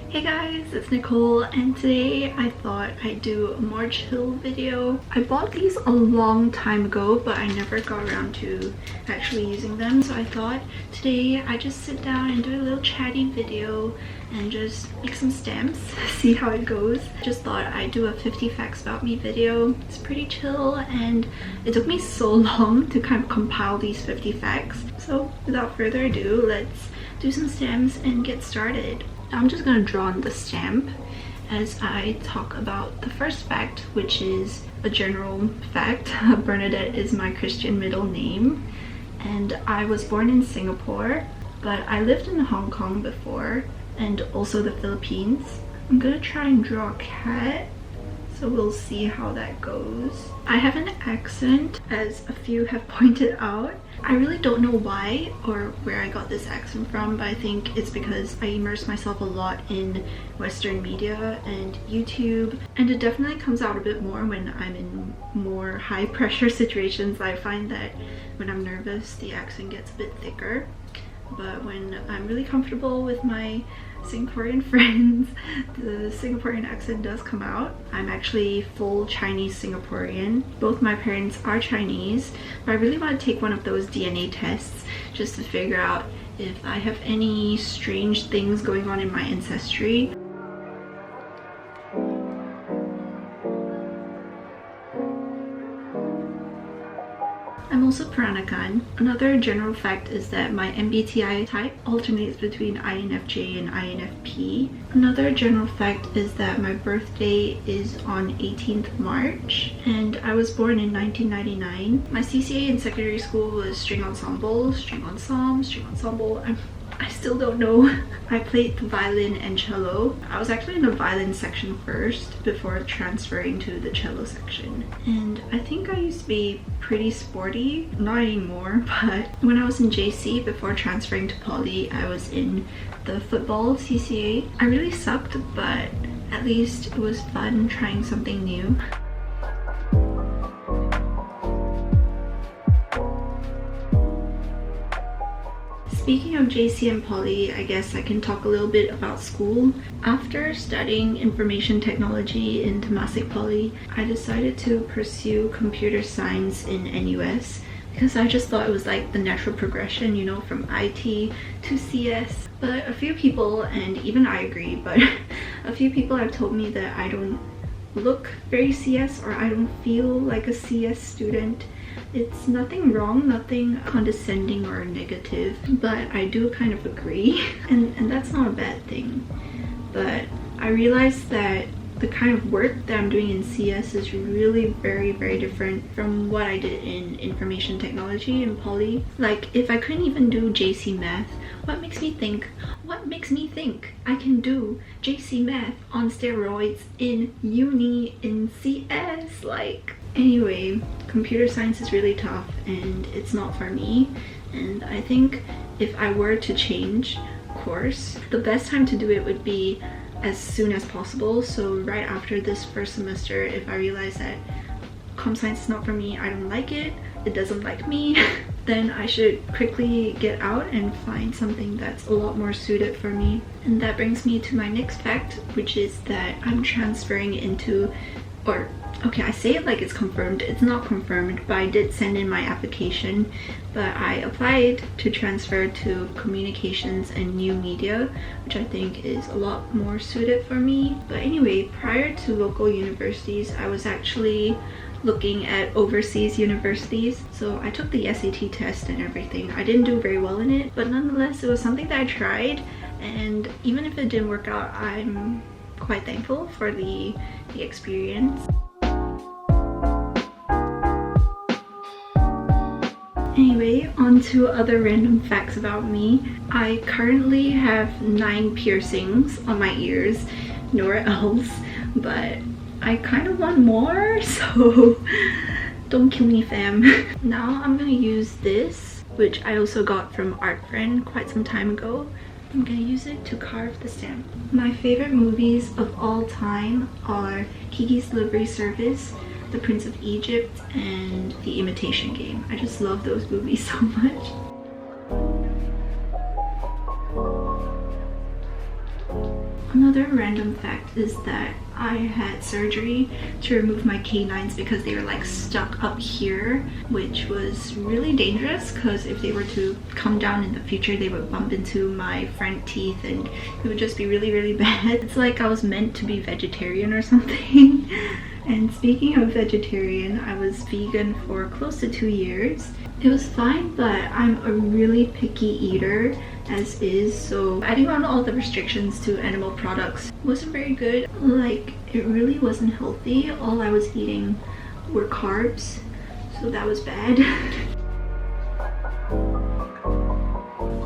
Hey guys, it's Nicole, and today I thought I'd do a more chill video. I bought these a long time ago, but I never got around to actually using them, so I thought today I just sit down and do a little chatty video and just make some stamps, see how it goes. Just thought I'd do a 50 facts about me video. It's pretty chill and it took me so long to kind of compile these 50 facts. So without further ado, let's do some stamps and get started. I'm just gonna draw on the stamp as I talk about the first fact, which is a general fact. Bernadette is my Christian middle name, and I was born in Singapore, but I lived in Hong Kong before and also the Philippines. I'm gonna try and draw a cat, so we'll see how that goes. I have an accent, as a few have pointed out. I really don't know why or where I got this accent from, but I think it's because I immerse myself a lot in Western media and YouTube, and it definitely comes out a bit more when I'm in more high pressure situations. I find that when I'm nervous, the accent gets a bit thicker, but when I'm really comfortable with my Singaporean friends, the Singaporean accent does come out. I'm actually full Chinese Singaporean. Both my parents are Chinese, but I really want to take one of those DNA tests just to figure out if I have any strange things going on in my ancestry. I'm also Peranakan. Another general fact is that my MBTI type alternates between INFJ and INFP. Another general fact is that my birthday is on 18th March and I was born in 1999. My CCA in secondary school was string ensemble. I still don't know. I played the violin and cello. I was actually in the violin section first before transferring to the cello section. And I think I used to be pretty sporty. Not anymore, but when I was in JC before transferring to poly, I was in the football CCA. I really sucked, but at least it was fun trying something new. Speaking of JC and Poly, I guess I can talk a little bit about school. After studying information technology in Temasek Poly, I decided to pursue computer science in NUS because I just thought it was like the natural progression, you know, from IT to CS. But a few people, and even I agree, but a few people have told me that I don't look very CS or I don't feel like a CS student. It's nothing wrong, nothing condescending or negative, but I do kind of agree, and that's not a bad thing. But I realized that the kind of work that I'm doing in CS is really very different from what I did in information technology in poly. Like, if I couldn't even do JC math, what makes me think I can do JC math on steroids in uni in CS? Like, anyway, computer science is really tough and it's not for me, and I think if I were to change course, the best time to do it would be as soon as possible. So right after this first semester, if I realize that comp science is not for me, I don't like it, it doesn't like me, then I should quickly get out and find something that's a lot more suited for me. And that brings me to my next fact, which is that I'm transferring into, or okay, I say it like it's confirmed. It's not confirmed, but I did send in my application. But I applied to transfer to communications and new media, which I think is a lot more suited for me. But anyway, prior to local universities, I was actually looking at overseas universities. So I took the SAT test and everything. I didn't do very well in it, but nonetheless, it was something that I tried. And even if it didn't work out, I'm quite thankful for the experience. Anyway, on to other random facts about me. I currently have 9 piercings on my ears, nowhere else, but I kind of want more, so don't kill me, fam. Now I'm gonna use this, which I also got from Art Friend quite some time ago. I'm gonna use it to carve the stamp. My favorite movies of all time are Kiki's Delivery Service, The Prince of Egypt, and The Imitation Game. I just love those movies so much. Another random fact is that I had surgery to remove my canines because they were like stuck up here, which was really dangerous because if they were to come down in the future they would bump into my front teeth and it would just be really bad. It's like I was meant to be vegetarian or something. And speaking of vegetarian, I was vegan for close to 2 years. It was fine, but I'm a really picky eater as is, so adding on all the restrictions to animal products wasn't very good. Like, it really wasn't healthy. All I was eating were carbs, so that was bad.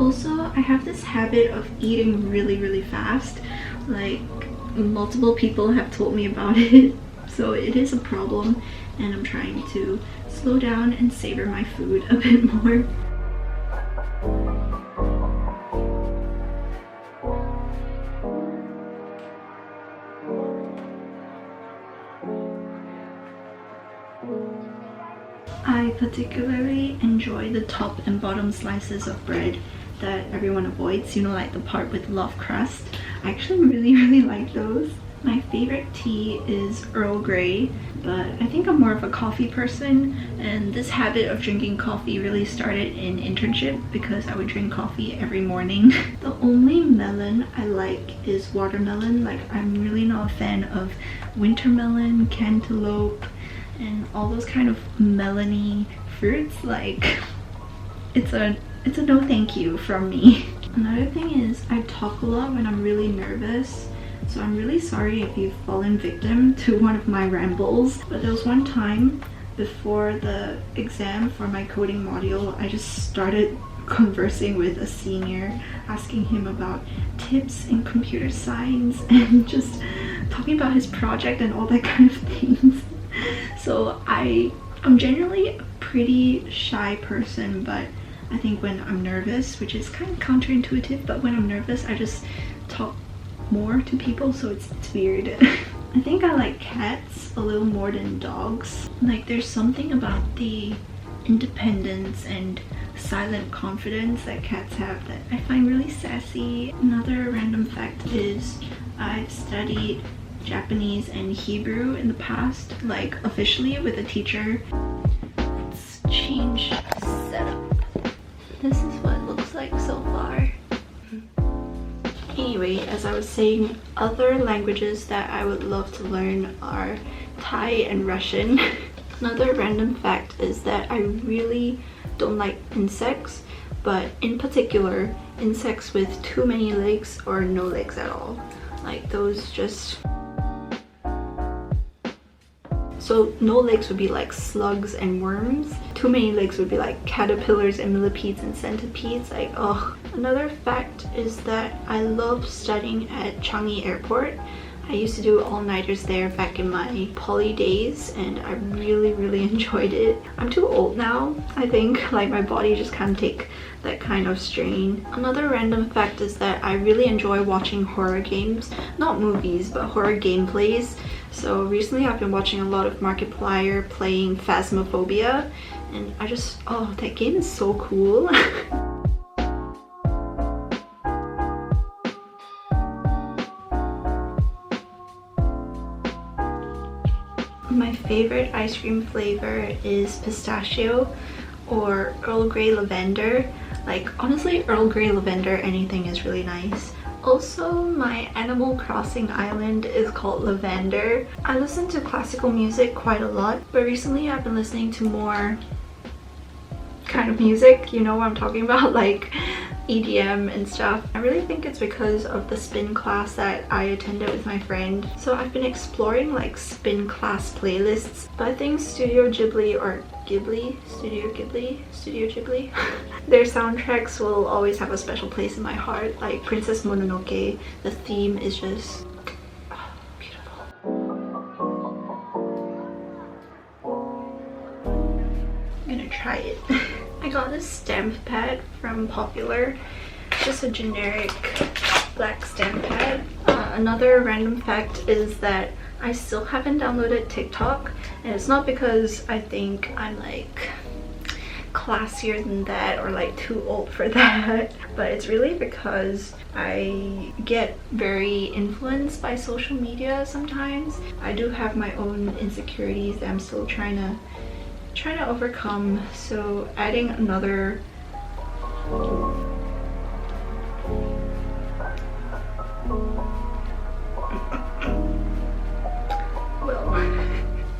Also, I have this habit of eating really fast. Like, multiple people have told me about it. So it is a problem, and I'm trying to slow down and savor my food a bit more. I particularly enjoy the top and bottom slices of bread that everyone avoids, you know, like the part with love crust. I actually really like those. My favorite tea is Earl Grey, but I think I'm more of a coffee person, and this habit of drinking coffee really started in internship because I would drink coffee every morning. The only melon I like is watermelon. Like, I'm really not a fan of wintermelon, cantaloupe, and all those kind of melony fruits. Like, it's a no thank you from me. Another thing is I talk a lot when I'm really nervous. So I'm really sorry if you've fallen victim to one of my rambles. But there was one time before the exam for my coding module, I just started conversing with a senior, asking him about tips in computer science and just talking about his project and all that kind of things. So I'm generally a pretty shy person, but I think when I'm nervous, which is kind of counterintuitive, but when I'm nervous I just talk more to people, so it's weird. I think I like cats a little more than dogs. Like, there's something about the independence and silent confidence that cats have that I find really sassy. Another random fact is I've studied Japanese and Hebrew in the past, like officially with a teacher. Let's change setup. This is what it looks like so far. Anyway, as I was saying, other languages that I would love to learn are Thai and Russian. Another random fact is that I really don't like insects, but in particular, insects with too many legs or no legs at all. Like those just... So no legs would be like slugs and worms. Too many legs would be like caterpillars and millipedes and centipedes. Like, oh. Another fact is that I love studying at Changi Airport. I used to do all-nighters there back in my poly days, and I really enjoyed it. I'm too old now, I think. Like, my body just can't take that kind of strain. Another random fact is that I really enjoy watching horror games. Not movies, but horror gameplays. So recently I've been watching a lot of Markiplier playing Phasmophobia, and I just... oh, that game is so cool. My favorite ice cream flavor is pistachio or Earl Grey lavender. Like, honestly, Earl Grey lavender, anything is really nice. Also, my Animal Crossing island is called Lavender. I listen to classical music quite a lot, but recently I've been listening to more kind of music, you know what I'm talking about, like EDM and stuff. I really think it's because of the spin class that I attended with my friend. So I've been exploring like spin class playlists, but I think Studio Ghibli, their soundtracks will always have a special place in my heart. Like Princess Mononoke, the theme is just beautiful. I'm gonna try it. I got this stamp pad from Popular, just a generic black stamp pad. Another random fact is that I still haven't downloaded TikTok, and it's not because I think I'm like classier than that or like too old for that, but it's really because I get very influenced by social media sometimes. I do have my own insecurities that I'm still trying to overcome, so adding another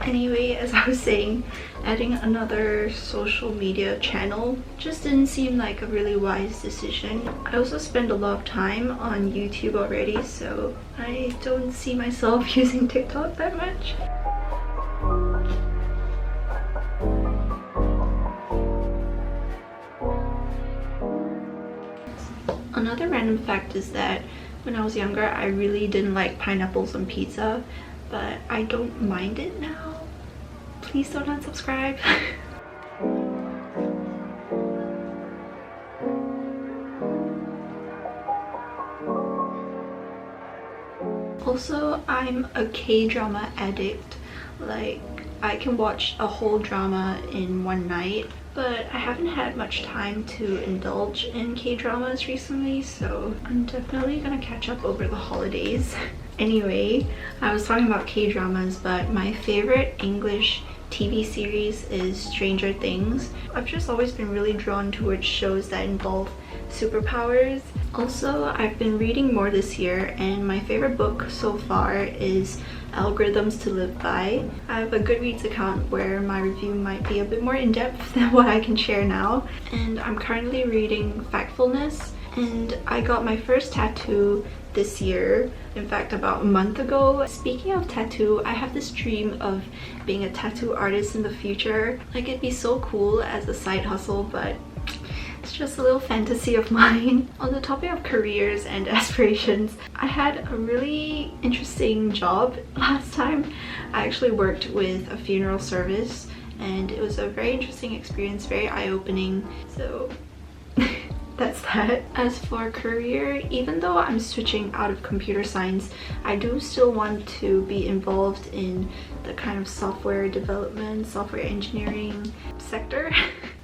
anyway, as I was saying, adding another social media channel just didn't seem like a really wise decision. I also spend a lot of time on YouTube already, so I don't see myself using TikTok that much. Another random fact is that when I was younger, I really didn't like pineapples on pizza, but I don't mind it now. Please don't unsubscribe. Also, I'm a K-drama addict. Like, I can watch a whole drama in one night, but I haven't had much time to indulge in K-dramas recently, so I'm definitely gonna catch up over the holidays. Anyway, I was talking about K-dramas, but my favorite English TV series is Stranger Things. I've just always been really drawn towards shows that involve superpowers. Also, I've been reading more this year, and my favorite book so far is Algorithms to Live By. I have a Goodreads account where my review might be a bit more in-depth than what I can share now, and I'm currently reading Factfulness, and I got my first tattoo this year, in fact about a month ago. Speaking of tattoo, I have this dream of being a tattoo artist in the future. Like, it'd be so cool as a side hustle, but it's just a little fantasy of mine. On the topic of careers and aspirations, I had a really interesting job last time. I actually worked with a funeral service, and it was a very interesting experience, very eye-opening, so that's that. As for career, even though I'm switching out of computer science, I do still want to be involved in the kind of software development, software engineering sector.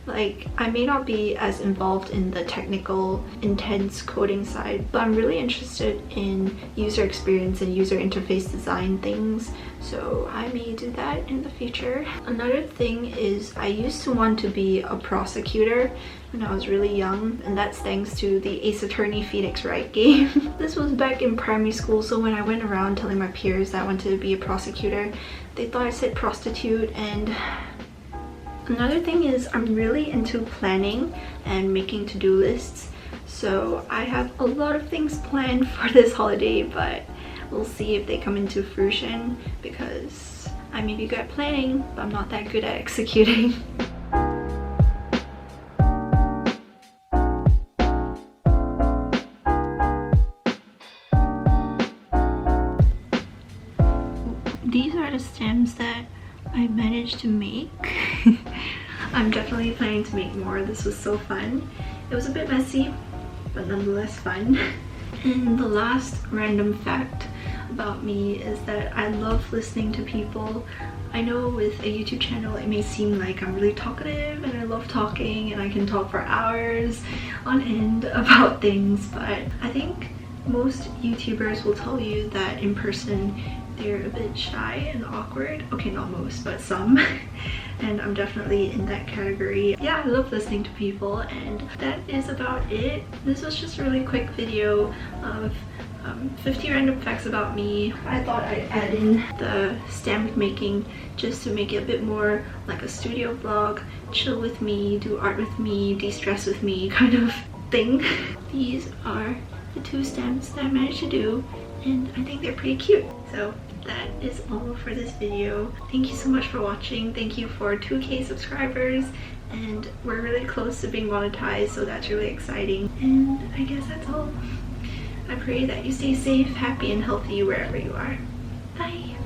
Like, I may not be as involved in the technical, intense coding side, but I'm really interested in user experience and user interface design things, so I may do that in the future. Another thing is I used to want to be a prosecutor when I was really young, and that's thanks to the Ace Attorney Phoenix Wright game. This was back in primary school, so when I went around telling my peers that I wanted to be a prosecutor, they thought I said prostitute. And another thing is I'm really into planning and making to-do lists, so I have a lot of things planned for this holiday, but we'll see if they come into fruition, because I may be good at planning, but I'm not that good at executing. These are the stems that I managed to make. I'm definitely planning to make more. This was so fun. It was a bit messy, but nonetheless fun. And the last random fact about me is that I love listening to people. I know with a YouTube channel it may seem like I'm really talkative and I love talking and I can talk for hours on end about things, but I think most YouTubers will tell you that in person they're a bit shy and awkward. Okay, not most, but some. And I'm definitely in that category. Yeah, I love listening to people, and that is about it. This was just a really quick video of 50 random facts about me. I thought I'd add in the stamp making just to make it a bit more like a studio vlog, chill with me, do art with me, de-stress with me kind of thing. These are the 2 stamps that I managed to do, and I think they're pretty cute. So that is all for this video. Thank you so much for watching. Thank you for 2K subscribers, and we're really close to being monetized, so that's really exciting. And I guess that's all. I pray that you stay safe, happy, and healthy wherever you are. Bye!